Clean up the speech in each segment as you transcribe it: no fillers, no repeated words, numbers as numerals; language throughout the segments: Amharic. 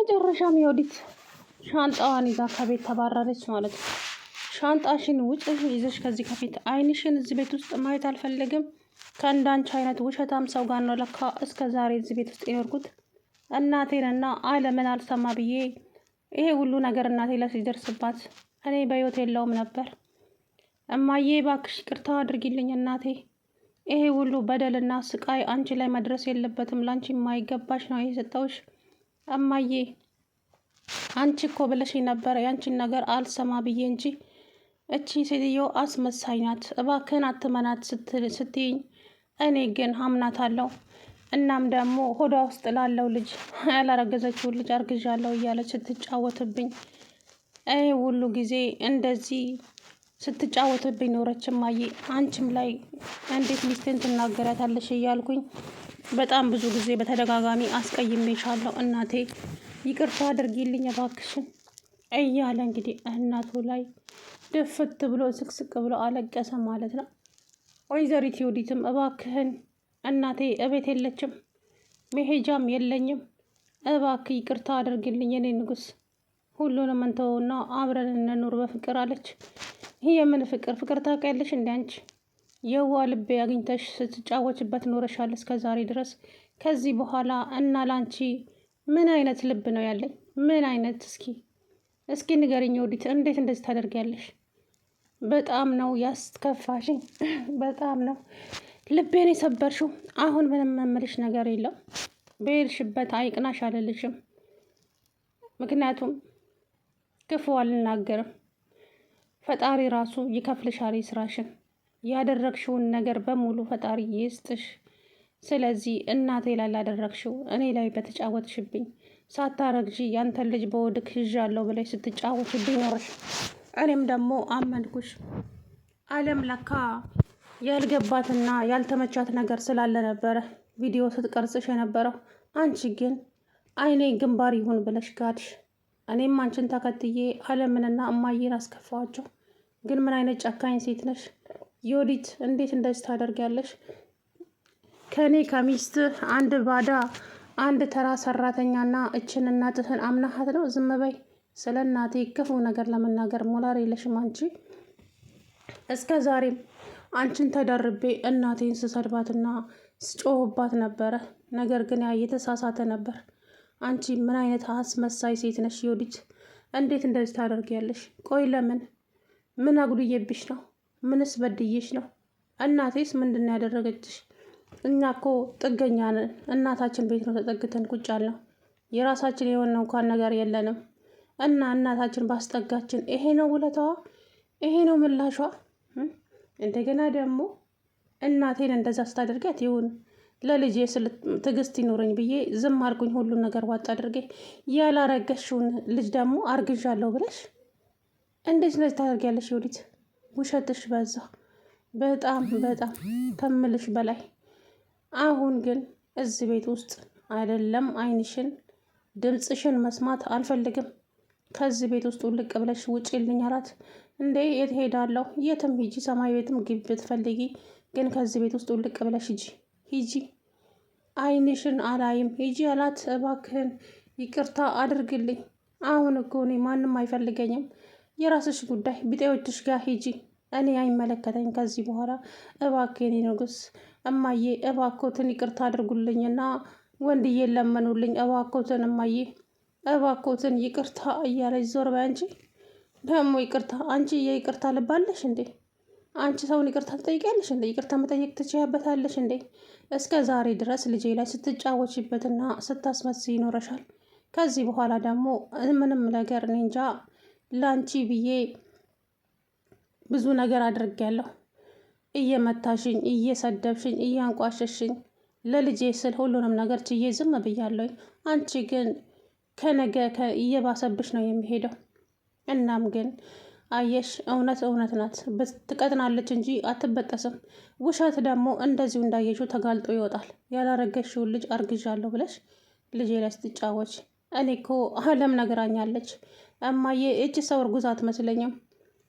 በመጨረሻም የወዲት ሻንጣዋን ይዛ ከቤት ተባረረች ማለት ነው። ሻንጣሽን ውጭ ይዘሽ ከዚህ ከፊት አይንሽን እዚህ ቤት ውስጥ ማየት አልፈልግም። ከእንዳንቺ አይነት ውሸታም ሰው ጋር ነው ለካ እስከ ዛሬ እዚህ ቤት ውስጥ የኖርኩት። እናቴንና አለምን አልሰማ ብዬ ይሄ ሁሉ ነገር እናቴ ላይ ሲደርስባት እኔ በህይወት የለውም ነበር። እማዬ እባክሽ ይቅርታ አድርጊልኝ እናቴ። ይሄ ሁሉ በደልና ስቃይ አንቺ ላይ መድረስ የለበትም። ላንቺ የማይገባሽ ነው የሰጠውሽ። እማዬ አንቺ እኮ ብለሽ ነበረ ያንቺን ነገር አልሰማ ብዬ እንጂ እቺ ሴትዮ አስመሳይ ናት፣ እባክህን አትመናት ስትይኝ እኔ ግን አምናታለሁ። እናም ደግሞ ሆዷ ውስጥ ላለው ልጅ ያላረገዘችውን ልጅ አርግዣለሁ እያለች ስትጫወትብኝ ሁሉ ጊዜ እንደዚህ ስትጫወትብኝ ኖረች። እማዬ አንቺም ላይ እንዴት ሚስቴን ትናገራታለሽ እያልኩኝ በጣም ብዙ ጊዜ በተደጋጋሚ አስቀይሜሻለሁ እናቴ፣ ይቅርታ አድርጊልኝ እባክሽን እያለ እንግዲህ እናቱ ላይ ድፍት ብሎ ስቅስቅ ብሎ አለቀሰ ማለት ነው። ወይዘሪት ዮዲትም እባክህን እናቴ እቤት የለችም፣ መሄጃም የለኝም፣ እባክህ ይቅርታ አድርግልኝ የኔ ንጉስ፣ ሁሉንም እንተውና አብረን እንኑር በፍቅር አለች። ይህ የምን ፍቅር? ፍቅር ታውቂያለሽ እንደ አንቺ የዋ ልቤ አግኝተሽ ስትጫወችበት ኖረሻል እስከ ዛሬ ድረስ። ከዚህ በኋላ እና ላንቺ ምን አይነት ልብ ነው ያለኝ? ምን አይነት እስኪ ንገሪኝ ዮዲት፣ እንዴት እንደዚህ ታደርጊያለሽ? በጣም ነው ያስከፋሽኝ፣ በጣም ነው ልቤን የሰበርሽው። አሁን ምንም መመልሽ ነገር የለም። በሄድሽበት አይቅናሽ አልልሽም፣ ምክንያቱም ክፉ አልናገርም። ፈጣሪ ራሱ ይከፍልሻል ስራሽን። ያደረግሽውን ነገር በሙሉ ፈጣሪ ይስጥሽ። ስለዚህ እናቴ ላይ ላደረግሽው፣ እኔ ላይ በተጫወትሽብኝ፣ ሳታረግዢ ያንተን ልጅ በወድክ ይዣለሁ ብለሽ ስትጫወትብኝ ኖረሽ። እኔም ደግሞ አመንኩሽ። አለም ለካ ያልገባትና ያልተመቻት ነገር ስላለ ነበረ ቪዲዮ ስትቀርጽሽ የነበረው። አንቺ ግን አይኔ ግንባር ይሁን ብለሽ ጋድሽ። እኔም አንቺን ተከትዬ አለምንና እማዬን አስከፋዋቸው። ግን ምን አይነት ጨካኝ ሴት ነሽ ዮዲት! እንዴት እንደዚህ ታደርጊያለሽ? ከእኔ ከሚስትህ አንድ ባዳ አንድ ተራ ሰራተኛና እችን እናትህን አምናሃት ነው ዝም በይ። ስለ እናቴ ክፉ ነገር ለመናገር ሞራል የለሽም አንቺ። እስከ ዛሬም አንቺን ተደርቤ እናቴን ስሰድባትና ስጮህባት ነበረ። ነገር ግን ያ የተሳሳተ ነበር። አንቺ ምን አይነት አስመሳይ ሴት ነሽ ዮዲት! እንዴት እንደዚህ ታደርጊያለሽ? ቆይ ለምን? ምን አጉድዬብሽ ነው? ምንስ በድዬሽ ነው? እናቴስ ምንድን ያደረገችሽ? እኛ እኮ ጥገኛ ነን። እናታችን ቤት ነው ተጠግተን ቁጭ ያልነው። የራሳችን የሆነ እንኳን ነገር የለንም። እና እናታችን ባስጠጋችን ይሄ ነው ውለታዋ? ይሄ ነው ምላሿ? እንደገና ደግሞ እናቴን እንደዛ ስታደርጊያት ይሁን ለልጄ ትዕግስት ይኖረኝ ብዬ ዝም አልኩኝ። ሁሉን ነገር ዋጥ አድርጌ ያላረገሽውን ልጅ ደግሞ አርግዣለሁ ብለሽ እንዴት እንደዚህ ታደርጊያለሽ ዮዲት? ውሸትሽ በዛ፣ በጣም በጣም ከምልሽ በላይ። አሁን ግን እዚህ ቤት ውስጥ አይደለም አይንሽን ድምፅሽን መስማት አልፈልግም። ከዚህ ቤት ውስጥ ውልቅ ብለሽ ውጪልኝ አላት። እንዴ የት ሄዳለሁ? የትም ሂጂ፣ ሰማይ ቤትም ግቢ ብትፈልጊ፣ ግን ከዚህ ቤት ውስጥ ውልቅ ብለሽ ሂጂ፣ አይንሽን አላይም ሂጂ አላት። እባክህን ይቅርታ አድርግልኝ። አሁን እኮ እኔ ማንም አይፈልገኝም። የራስሽ ጉዳይ፣ ቢጤዎችሽ ጋር ሂጂ፣ እኔ አይመለከተኝ ከዚህ በኋላ። እባክህ የኔ ንጉስ፣ እማዬ እባኮትን ይቅርታ አድርጉልኝና ወንድዬን ለመኑልኝ፣ እባኮትን እማዬ፣ እባኮትን ይቅርታ እያለች ዞር በይ አንቺ ደግሞ ይቅርታ። አንቺ የይቅርታ ልባለሽ እንዴ? አንቺ ሰውን ይቅርታ ትጠይቂያለሽ እንዴ? ይቅርታ መጠየቅ ትችያበታለሽ እንዴ? እስከ ዛሬ ድረስ ልጄ ላይ ስትጫወችበትና ስታስመስይ ይኖረሻል። ከዚህ በኋላ ደግሞ ምንም ነገር እኔ እንጃ። ለአንቺ ብዬ ብዙ ነገር አድርጌያለሁ። እየመታሽኝ፣ እየሰደብሽኝ፣ እያንቋሸሽኝ ለልጄ ስል ሁሉንም ነገር ችዬ ዝም ብያለሁኝ። አንቺ ግን ከነገ እየባሰብሽ ነው የሚሄደው። እናም ግን አየሽ፣ እውነት እውነት ናት፣ ትቀጥናለች እንጂ አትበጠስም። ውሸት ደግሞ እንደዚሁ እንዳየሽው ተጋልጦ ይወጣል። ያላረገሽውን ልጅ አርግዣለሁ ብለሽ ልጄ ላይ ስትጫወች፣ እኔ እኮ አለም ነግራኛለች እማዬ፣ እጅ ሰው እርጉዝ አትመስለኝም፣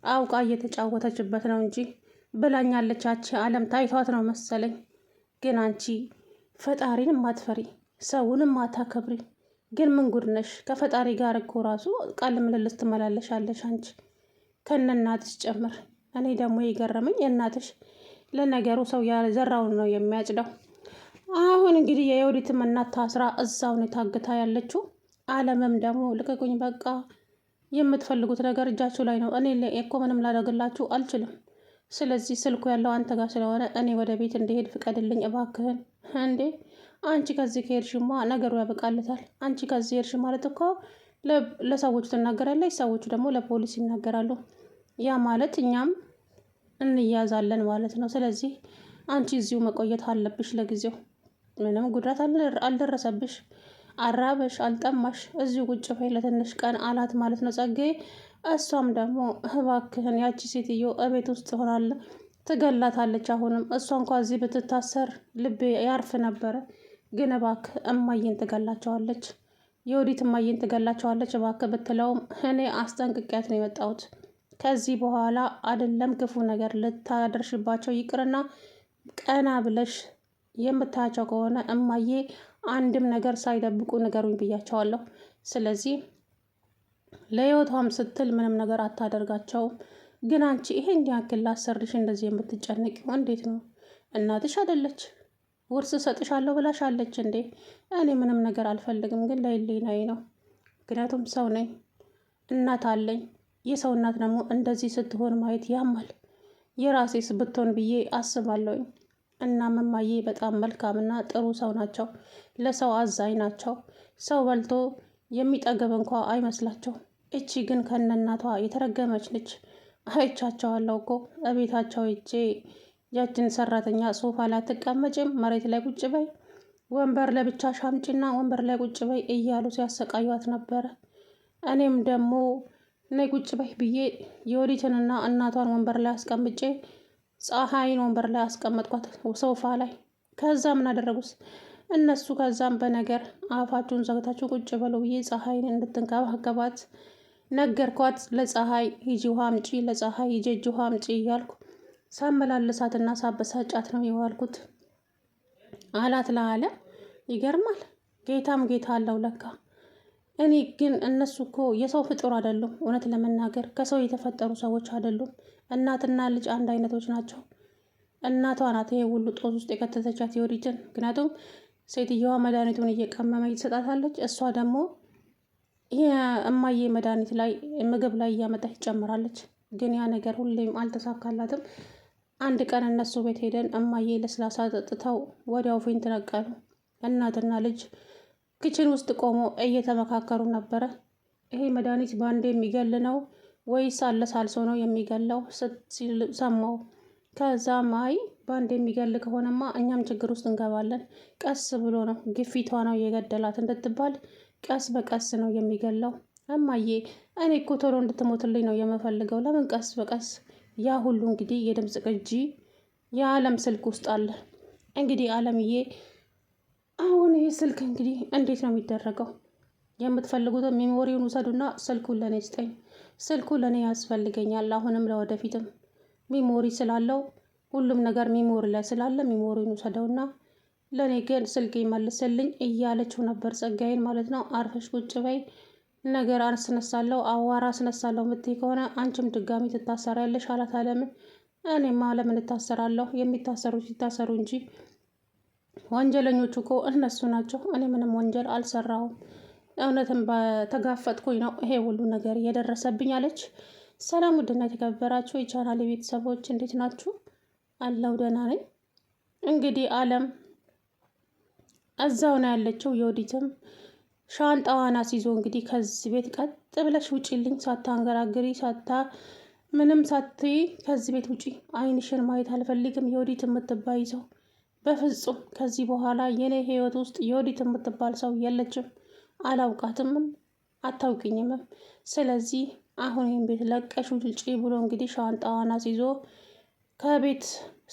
አውቃ እየተጫወተችበት ነው እንጂ ብላኛለች። አቺ አለም ታይቷት ነው መሰለኝ። ግን አንቺ ፈጣሪንም አትፈሪ፣ ሰውንም አታከብሪ። ግን ምን ጉድ ነሽ? ከፈጣሪ ጋር እኮ ራሱ ቃል ምልልስ ትመላለሻለሽ አንቺ ከነ እናትሽ ጭምር። እኔ ደግሞ የገረመኝ የእናትሽ ለነገሩ ሰው ያዘራውን ነው የሚያጭደው። አሁን እንግዲህ የዮዲትም እናት ታስራ እዛው ነው ታግታ ያለችው። አለምም ደግሞ ልቀቁኝ በቃ የምትፈልጉት ነገር እጃችሁ ላይ ነው። እኔ እኮ ምንም ላደርግላችሁ አልችልም። ስለዚህ ስልኩ ያለው አንተ ጋር ስለሆነ እኔ ወደ ቤት እንዲሄድ ፍቀድልኝ እባክህን። እንዴ አንቺ ከዚህ ከሄድሽማ ነገሩ ያበቃልታል። አንቺ ከዚህ ሄድሽ ማለት እኮ ለሰዎቹ ትናገራለች፣ ሰዎቹ ደግሞ ለፖሊስ ይናገራሉ። ያ ማለት እኛም እንያዛለን ማለት ነው። ስለዚህ አንቺ እዚሁ መቆየት አለብሽ ለጊዜው። ምንም ጉዳት አልደረሰብሽ፣ አራበሽ፣ አልጠማሽ፣ እዚሁ ቁጭ በይ ለትንሽ ቀን አላት ማለት ነው ጸጋዬ። እሷም ደግሞ እባክህን ያቺ ሴትዮ እቤት ውስጥ ሆናለ ትገላታለች። አሁንም እሷ እንኳ እዚህ ብትታሰር ልቤ ያርፍ ነበረ፣ ግን እባክህ እማዬን ትገላቸዋለች፣ የወዲት እማዬን ትገላቸዋለች እባክህ ብትለውም እኔ አስጠንቅቂያት ነው የመጣሁት። ከዚህ በኋላ አይደለም ክፉ ነገር ልታደርሽባቸው ይቅርና ቀና ብለሽ የምታያቸው ከሆነ እማዬ አንድም ነገር ሳይደብቁ ንገሩኝ ብያቸዋለሁ። ስለዚህ ለህይወቷም ስትል ምንም ነገር አታደርጋቸውም። ግን አንቺ ይሄን ያክል ላሰርሽ እንደዚህ የምትጨነቂው እንዴት ነው? እናትሽ አይደለች ውርስ ሰጥሻለሁ ብላሻለች እንዴ? እኔ ምንም ነገር አልፈልግም፣ ግን ለህሊናዬ ነው። ምክንያቱም ሰው ነኝ፣ እናት አለኝ። የሰው እናት ደግሞ እንደዚህ ስትሆን ማየት ያማል። የራሴስ ብትሆን ብዬ አስባለሁኝ። እና እማዬ በጣም መልካምና ጥሩ ሰው ናቸው። ለሰው አዛኝ ናቸው። ሰው በልቶ የሚጠገብ እንኳ አይመስላቸው። እቺ ግን ከነናቷ የተረገመች ልጅ አይቻቸዋለሁ እኮ እቤታቸው እጄ ያችን ሰራተኛ ሶፋ ላይ አትቀመጭም፣ መሬት ላይ ቁጭ በይ፣ ወንበር ለብቻ ሻምጪና ወንበር ላይ ቁጭ በይ እያሉ ሲያሰቃዩት ነበረ። እኔም ደግሞ ነይ ቁጭ በይ ብዬ የወዲትንና እናቷን ወንበር ላይ አስቀምጬ ፀሐይን ወንበር ላይ አስቀመጥኳት ሶፋ ላይ። ከዛ ምን አደረጉስ እነሱ? ከዛም በነገር አፋችሁን ዘግታችሁ ቁጭ በሉ ብዬ ፀሐይን እንድትንከባከባት ነገርኳት። ለፀሐይ ሂጂ ውሃ አምጪ፣ ለፀሐይ ሂጂ እጅ ውሃ አምጪ እያልኩ ሳመላለሳትና ሳበሳጫት ነው የዋልኩት አላት ለአለ። ይገርማል። ጌታም ጌታ አለው ለካ። እኔ ግን እነሱ እኮ የሰው ፍጡር አይደሉም። እውነት ለመናገር ከሰው የተፈጠሩ ሰዎች አይደሉም። እናትና ልጅ አንድ አይነቶች ናቸው። እናቷ ናት ይሄ ሁሉ ጦስ ውስጥ የከተተቻት የወዲትን። ምክንያቱም ሴትየዋ መድኃኒቱን እየቀመመ ትሰጣታለች፣ እሷ ደግሞ እማዬ መድኃኒት ላይ ምግብ ላይ እያመጣች ትጨምራለች። ግን ያ ነገር ሁሌም አልተሳካላትም። አንድ ቀን እነሱ ቤት ሄደን እማዬ ለስላሳ ጠጥተው ወዲያው ፌንት ነቀሉ። እናትና ልጅ ክችን ውስጥ ቆሞ እየተመካከሩ ነበረ። ይሄ መድኃኒት በአንዴ የሚገል ነው ወይስ አለሳልሶ ነው የሚገለው ሲል ሰማው። ከዛም አይ በአንድ የሚገል ከሆነማ እኛም ችግር ውስጥ እንገባለን፣ ቀስ ብሎ ነው ግፊቷ ነው የገደላት እንድትባል ቀስ በቀስ ነው የሚገለው። እማዬ እኔ እኮ ቶሎ እንድትሞትልኝ ነው የምፈልገው፣ ለምን ቀስ በቀስ? ያ ሁሉ እንግዲህ የድምፅ ቅጂ የአለም ስልክ ውስጥ አለ። እንግዲህ አለምዬ አሁን ይህ ስልክ እንግዲህ እንዴት ነው የሚደረገው? የምትፈልጉትን ሜሞሪውን ውሰዱና ስልኩን ለእኔ ስጠኝ። ስልኩ ለእኔ ያስፈልገኛል፣ አሁንም ለወደፊትም። ሜሞሪ ስላለው ሁሉም ነገር ሜሞሪ ላይ ስላለ ሜሞሪውን ውሰደውና ለእኔ ግን ስልክ ይመልስልኝ እያለችው ነበር ጸጋዬን ማለት ነው። አርፈሽ ቁጭ በይ፣ ነገር አስነሳለሁ፣ አዋራ አስነሳለሁ ምትይ ከሆነ አንቺም ድጋሚ ትታሰሪያለሽ አላት አለምን። እኔማ ለምን እታሰራለሁ? የሚታሰሩት ይታሰሩ እንጂ ወንጀለኞቹ እኮ እነሱ ናቸው። እኔ ምንም ወንጀል አልሰራሁም። እውነትም በተጋፈጥኩኝ ነው ይሄ ሁሉ ነገር የደረሰብኝ አለች። ሰላም ውድና የተከበራችሁ የቻናል ቤተሰቦች እንዴት ናችሁ? አለው ደህና ነኝ። እንግዲህ አለም እዛው ነው ያለችው። የወዲትም ሻንጣዋን አስይዞ እንግዲህ ከዚህ ቤት ቀጥ ብለሽ ውጪልኝ፣ ሳታንገራግሪ ምንም ሳትይ ከዚህ ቤት ውጪ፣ አይንሽን ማየት አልፈልግም የወዲት የምትባይ ሰው በፍጹም ከዚህ በኋላ የኔ ህይወት ውስጥ የወዲት የምትባል ሰው የለችም። አላውቃትምም፣ አታውቅኝምም። ስለዚህ አሁን ይህን ቤት ለቀሽ ውጪ ብሎ እንግዲህ ሻንጣዋን አስይዞ ከቤት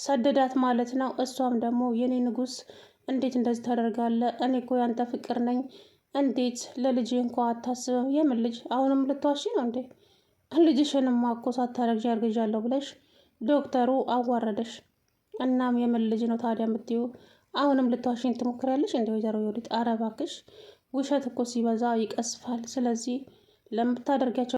ሰደዳት ማለት ነው። እሷም ደግሞ የኔ ንጉስ እንዴት እንደዚህ ታደርጋለህ? እኔ እኮ ያንተ ፍቅር ነኝ። እንዴት ለልጅ እንኳ አታስብም? የምን ልጅ? አሁንም ልትዋሺ ነው እንዴ? ልጅሽንማ እኮ ሳታረግዢ አርግዣለሁ ብለሽ ዶክተሩ አዋረደሽ። እናም የምን ልጅ ነው ታዲያ የምትይው? አሁንም ልትዋሽኝ ትሞክሪያለሽ እንደ ወይዘሮ የወዲት? ኧረ እባክሽ ውሸት እኮ ሲበዛ ይቀስፋል። ስለዚህ ለምታደርጊያቸው